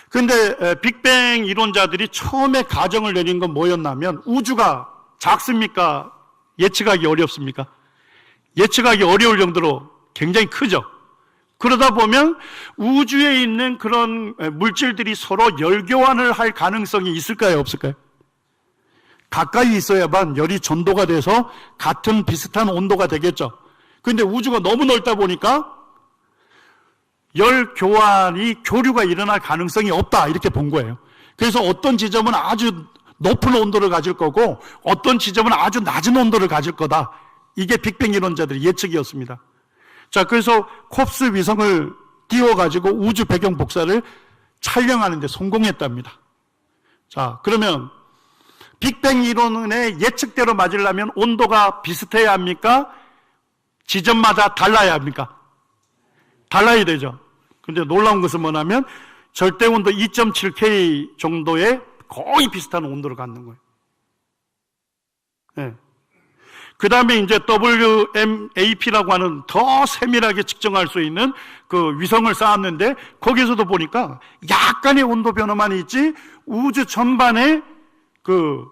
근데 빅뱅 이론자들이 처음에 가정을 내린 건 뭐였냐면, 우주가 작습니까? 예측하기 어렵습니까? 예측하기 어려울 정도로 굉장히 크죠. 그러다 보면 우주에 있는 그런 물질들이 서로 열교환을 할 가능성이 있을까요, 없을까요? 가까이 있어야만 열이 전도가 돼서 같은 비슷한 온도가 되겠죠. 그런데 우주가 너무 넓다 보니까 열 교환이, 교류가 일어날 가능성이 없다, 이렇게 본 거예요. 그래서 어떤 지점은 아주 높은 온도를 가질 거고 어떤 지점은 아주 낮은 온도를 가질 거다. 이게 빅뱅 이론자들의 예측이었습니다. 자, 그래서 콥스 위성을 띄워가지고 우주 배경 복사를 촬영하는 데 성공했답니다. 자, 그러면 빅뱅 이론의 예측대로 맞으려면 온도가 비슷해야 합니까? 지점마다 달라야 합니까? 달라야 되죠. 근데 놀라운 것은 뭐냐면 절대 온도 2.7K 정도의 거의 비슷한 온도를 갖는 거예요. 네. 그 다음에 이제 WMAP라고 하는 더 세밀하게 측정할 수 있는 그 위성을 쌓았는데, 거기서도 보니까 약간의 온도 변화만 있지 우주 전반의 그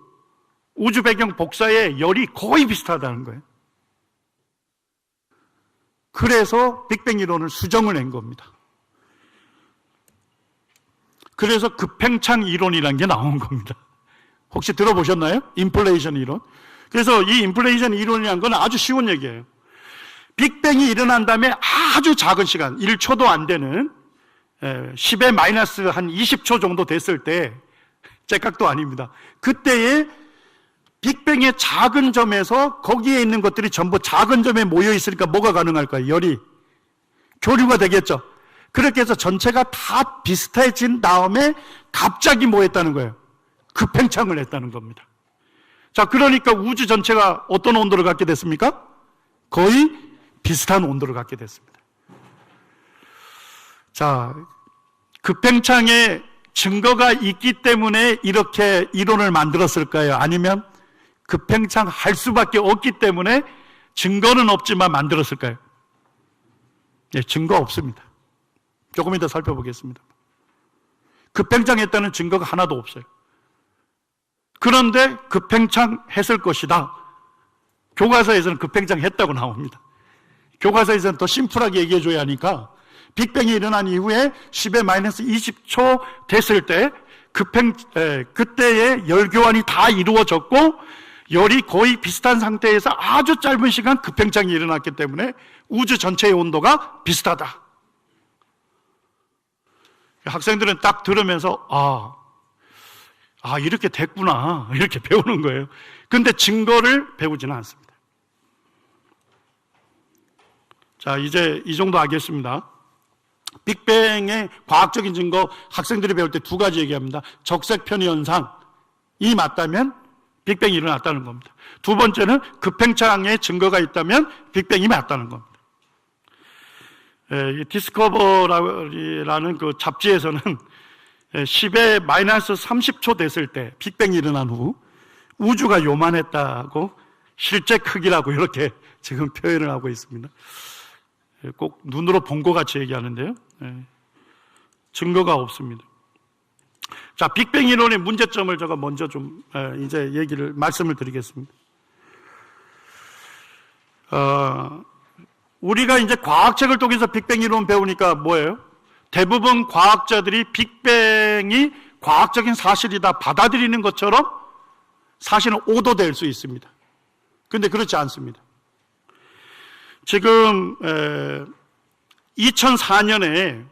우주 배경 복사의 열이 거의 비슷하다는 거예요. 그래서 빅뱅 이론을 수정을 한 겁니다. 그래서 급팽창 이론이라는 게 나온 겁니다. 혹시 들어보셨나요? 인플레이션 이론. 그래서 이 인플레이션 이론이라는 건 아주 쉬운 얘기예요. 빅뱅이 일어난 다음에 아주 작은 시간, 1초도 안 되는 10의 마이너스 한 20초 정도 됐을 때, 째깍도 아닙니다. 그때에 빅뱅의 작은 점에서 거기에 있는 것들이 전부 작은 점에 모여 있으니까 뭐가 가능할까요? 열이 교류가 되겠죠. 그렇게 해서 전체가 다 비슷해진 다음에 갑자기 뭐 했다는 거예요? 급팽창을 했다는 겁니다. 자, 그러니까 우주 전체가 어떤 온도를 갖게 됐습니까? 거의 비슷한 온도를 갖게 됐습니다. 자, 급팽창의 증거가 있기 때문에 이렇게 이론을 만들었을까요? 아니면 급팽창 할 수밖에 없기 때문에 증거는 없지만 만들었을까요? 네, 증거 없습니다. 조금 이따 살펴보겠습니다. 급팽창했다는 증거가 하나도 없어요. 그런데 급팽창했을 것이다. 교과서에서는 급팽창했다고 나옵니다. 교과서에서는 더 심플하게 얘기해줘야 하니까 빅뱅이 일어난 이후에 10의 마이너스 20초 됐을 때 그때의 열교환이 다 이루어졌고 열이 거의 비슷한 상태에서 아주 짧은 시간 급팽창이 일어났기 때문에 우주 전체의 온도가 비슷하다. 학생들은 딱 들으면서 이렇게 됐구나, 이렇게 배우는 거예요. 근데 증거를 배우지는 않습니다. 자, 이제 이 정도 하겠습니다. 빅뱅의 과학적인 증거, 학생들이 배울 때 두 가지 얘기합니다. 적색 편의 현상이 맞다면 빅뱅이 일어났다는 겁니다. 두 번째는 급팽창의 증거가 있다면 빅뱅이 맞다는 겁니다. 이 디스커버리라는 그 잡지에서는 10의 마이너스 30초 됐을 때 빅뱅이 일어난 후 우주가 요만했다고, 실제 크기라고 이렇게 지금 표현을 하고 있습니다. 꼭 눈으로 본 것 같이 얘기하는데요. 증거가 없습니다. 자, 빅뱅 이론의 문제점을 제가 먼저 좀 이제 말씀을 드리겠습니다. 우리가 이제 과학책을 통해서 빅뱅 이론 배우니까 뭐예요? 대부분 과학자들이 빅뱅이 과학적인 사실이다 받아들이는 것처럼 사실은 오도될 수 있습니다. 그런데 그렇지 않습니다. 지금 2004년에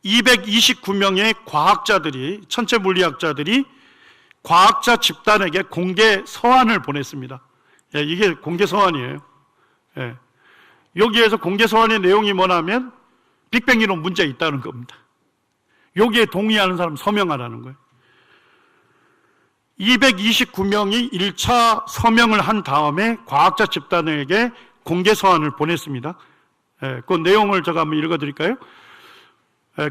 229명의 과학자들이, 천체 물리학자들이 과학자 집단에게 공개 서한을 보냈습니다. 이게 공개 서한이에요. 여기에서 공개 서한의 내용이 뭐냐면 빅뱅 이론 문제 있다는 겁니다. 여기에 동의하는 사람 서명하라는 거예요. 229명이 1차 서명을 한 다음에 과학자 집단에게 공개 서한을 보냈습니다. 그 내용을 제가 한번 읽어드릴까요?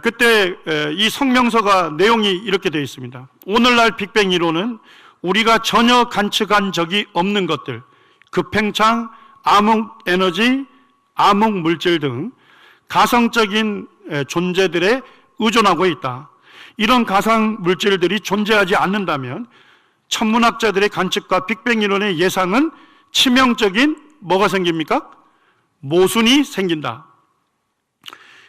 그때 이 성명서가 내용이 이렇게 되어 있습니다. 오늘날 빅뱅 이론은 우리가 전혀 관측한 적이 없는 것들, 급팽창, 암흑 에너지, 암흑 물질 등 가상적인 존재들에 의존하고 있다. 이런 가상 물질들이 존재하지 않는다면 천문학자들의 관측과 빅뱅 이론의 예상은 치명적인 뭐가 생깁니까? 모순이 생긴다.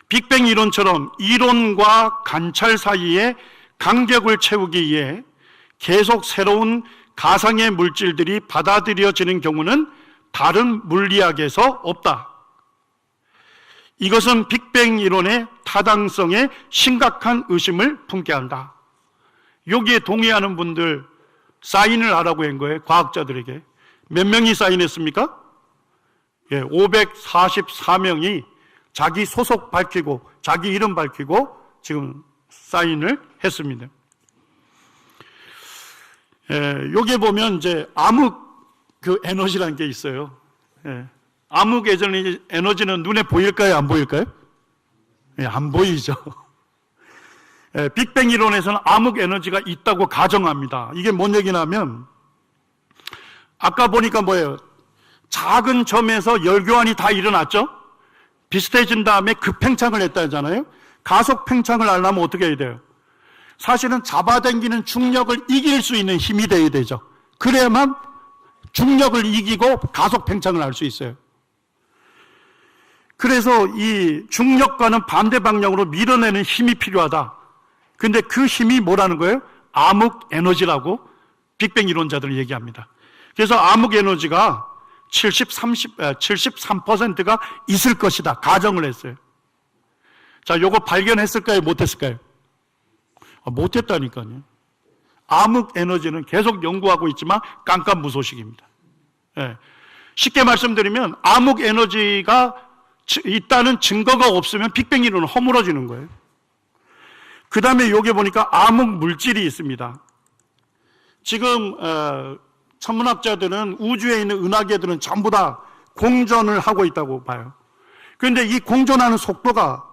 빅뱅 이론처럼 이론과 관찰 사이에 간격을 채우기 위해 계속 새로운 가상의 물질들이 받아들여지는 경우는 다른 물리학에서 없다. 이것은 빅뱅 이론의 타당성에 심각한 의심을 품게 한다. 여기에 동의하는 분들 사인을 하라고 한 거예요. 과학자들에게. 몇 명이 사인했습니까? 544명이 자기 소속 밝히고 자기 이름 밝히고 지금 사인을 했습니다. 여기에 보면 이제 암흑 에너지라는 게 있어요. 암흑 에너지는 눈에 보일까요? 안 보일까요? 안 보이죠. 빅뱅 이론에서는 암흑 에너지가 있다고 가정합니다. 이게 뭔 얘기냐면 아까 보니까 뭐예요? 작은 점에서 열교환이 다 일어났죠? 비슷해진 다음에 급팽창을 했다잖아요. 가속 팽창을 하려면 어떻게 해야 돼요? 사실은 잡아당기는 중력을 이길 수 있는 힘이 돼야 되죠. 그래야만 중력을 이기고 가속 팽창을 할 수 있어요. 그래서 이 중력과는 반대 방향으로 밀어내는 힘이 필요하다. 근데 그 힘이 뭐라는 거예요? 암흑 에너지라고 빅뱅 이론자들은 얘기합니다. 그래서 암흑 에너지가 73%가 있을 것이다. 가정을 했어요. 자, 요거 발견했을까요? 못했을까요? 못했다니까요. 암흑 에너지는 계속 연구하고 있지만 깜깜무소식입니다. 쉽게 말씀드리면 암흑 에너지가 있다는 증거가 없으면 빅뱅 이론은 허물어지는 거예요. 그 다음에 여기 보니까 암흑 물질이 있습니다. 지금 천문학자들은 우주에 있는 은하계들은 전부 다 공전을 하고 있다고 봐요. 그런데 이 공전하는 속도가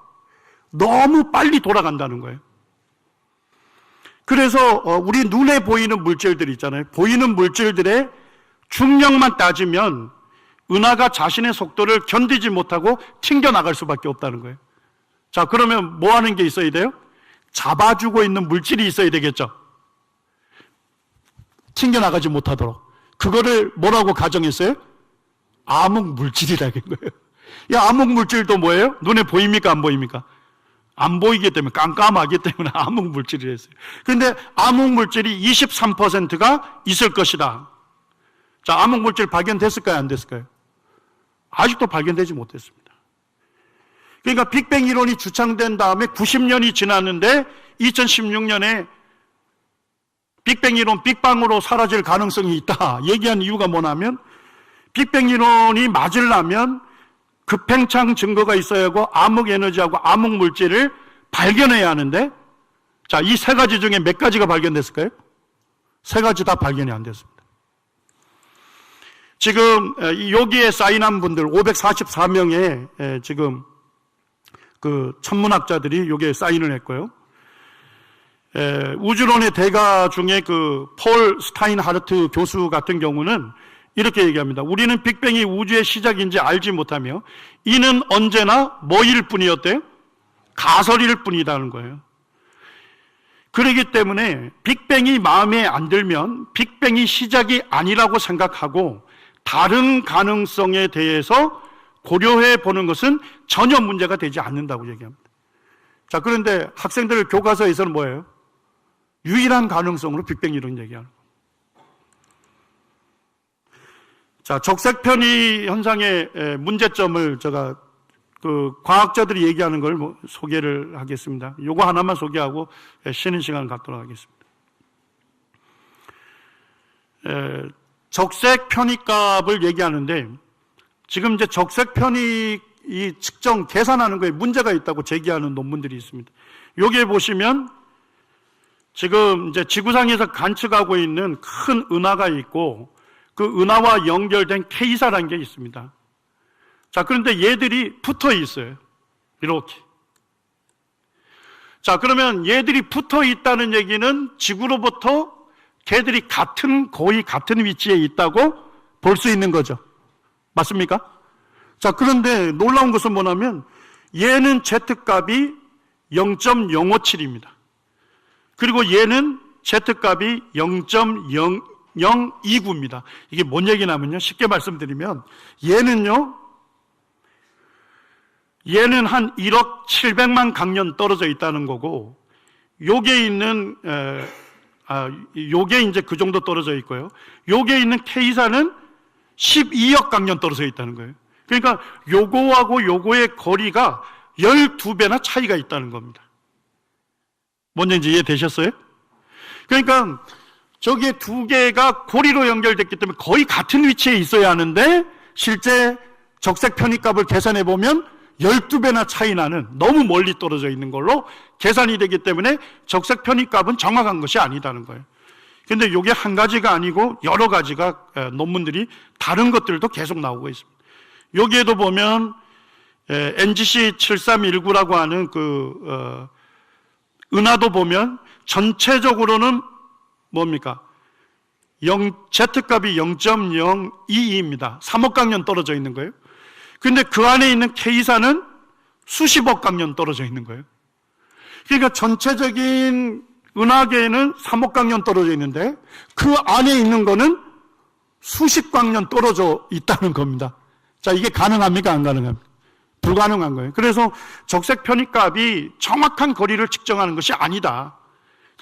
너무 빨리 돌아간다는 거예요. 그래서 우리 눈에 보이는 물질들 있잖아요. 보이는 물질들의 중력만 따지면 은하가 자신의 속도를 견디지 못하고 튕겨나갈 수밖에 없다는 거예요. 자, 그러면 뭐 하는 게 있어야 돼요? 잡아주고 있는 물질이 있어야 되겠죠. 튕겨나가지 못하도록. 그거를 뭐라고 가정했어요? 암흑 물질이라는 거예요. 이 암흑 물질도 뭐예요? 눈에 보입니까? 안 보입니까? 안 보이기 때문에, 깜깜하기 때문에 암흑 물질이 했어요. 그런데 암흑 물질이 23%가 있을 것이다. 자, 암흑 물질 발견됐을까요? 안 됐을까요? 아직도 발견되지 못했습니다. 그러니까 빅뱅 이론이 주창된 다음에 90년이 지났는데 2016년에 빅뱅 이론, 빅방으로 사라질 가능성이 있다 얘기한 이유가 뭐냐면 빅뱅 이론이 맞으려면 급팽창 증거가 있어야 하고 암흑 에너지하고 암흑 물질을 발견해야 하는데, 자, 이 세 가지 중에 몇 가지가 발견됐을까요? 세 가지 다 발견이 안 됐습니다. 지금 여기에 사인한 분들 544명의 지금 그 천문학자들이 여기에 사인을 했고요. 우주론의 대가 중에 그 폴 스타인하르트 교수 같은 경우는 이렇게 얘기합니다. 우리는 빅뱅이 우주의 시작인지 알지 못하며 이는 언제나 뭐일 뿐이었대요? 가설일 뿐이라는 거예요. 그렇기 때문에 빅뱅이 마음에 안 들면 빅뱅이 시작이 아니라고 생각하고 다른 가능성에 대해서 고려해 보는 것은 전혀 문제가 되지 않는다고 얘기합니다. 자, 그런데 학생들 교과서에서는 뭐예요? 유일한 가능성으로 빅뱅 이론 얘기하는 거예요. 자, 적색 편의 현상의 문제점을 제가 그 과학자들이 얘기하는 걸 소개를 하겠습니다. 요거 하나만 소개하고 쉬는 시간을 갖도록 하겠습니다. 적색 편의값을 얘기하는데 지금 이제 적색 편의 이 측정 계산하는 거에 문제가 있다고 제기하는 논문들이 있습니다. 여기에 보시면 지금 이제 지구상에서 관측하고 있는 큰 은하가 있고 그 은하와 연결된 K사라는 게 있습니다. 자, 그런데 얘들이 붙어 있어요. 이렇게. 자, 그러면 얘들이 붙어 있다는 얘기는 지구로부터 걔들이 거의 같은 위치에 있다고 볼 수 있는 거죠. 맞습니까? 자, 그런데 놀라운 것은 뭐냐면 얘는 Z값이 0.057입니다. 그리고 얘는 Z값이 0.0029입니다. 이게 뭔 얘기냐면요, 쉽게 말씀드리면 얘는 한 1억 700만 강년 떨어져 있다는 거고, 요게 이제 그 정도 떨어져 있고요. 요게 있는 K사는 12억 강년 떨어져 있다는 거예요. 그러니까 요거하고 요거의 거리가 12배나 차이가 있다는 겁니다. 뭔 얘기인지 이해되셨어요? 그러니까 저게 두 개가 고리로 연결됐기 때문에 거의 같은 위치에 있어야 하는데 실제 적색 편입값을 계산해 보면 12배나 차이 나는, 너무 멀리 떨어져 있는 걸로 계산이 되기 때문에 적색 편입값은 정확한 것이 아니다는 거예요. 근데 이게 한 가지가 아니고 여러 가지가 논문들이 다른 것들도 계속 나오고 있습니다. 여기에도 보면 NGC 7319라고 하는 은하도 보면 전체적으로는 뭡니까? Z값이 0.022입니다. 3억 강년 떨어져 있는 거예요. 근데 그 안에 있는 K사는 수십억 강년 떨어져 있는 거예요. 그러니까 전체적인 은하계에는 3억 강년 떨어져 있는데 그 안에 있는 거는 수십 강년 떨어져 있다는 겁니다. 자, 이게 가능합니까? 안 가능합니까? 불가능한 거예요. 그래서 적색 편입값이 정확한 거리를 측정하는 것이 아니다.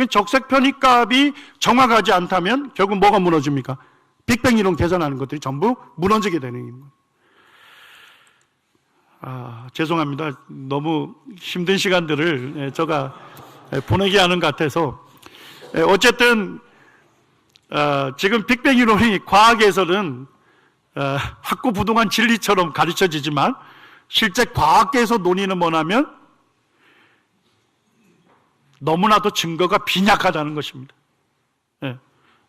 적색 편입값이 정확하지 않다면 결국 뭐가 무너집니까? 빅뱅 이론 계산하는 것들이 전부 무너지게 되는 겁니다. 죄송합니다. 너무 힘든 시간들을 제가 보내게 하는 것 같아서. 어쨌든 지금 빅뱅 이론이 과학에서는 확고부동한 진리처럼 가르쳐지지만 실제 과학계에서 논의는 뭐냐면 너무나도 증거가 빈약하다는 것입니다.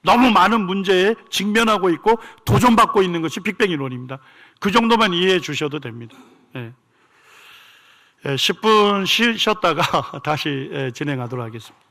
너무 많은 문제에 직면하고 있고 도전받고 있는 것이 빅뱅 이론입니다. 그 정도만 이해해 주셔도 됩니다. 10분 쉬었다가 다시 진행하도록 하겠습니다.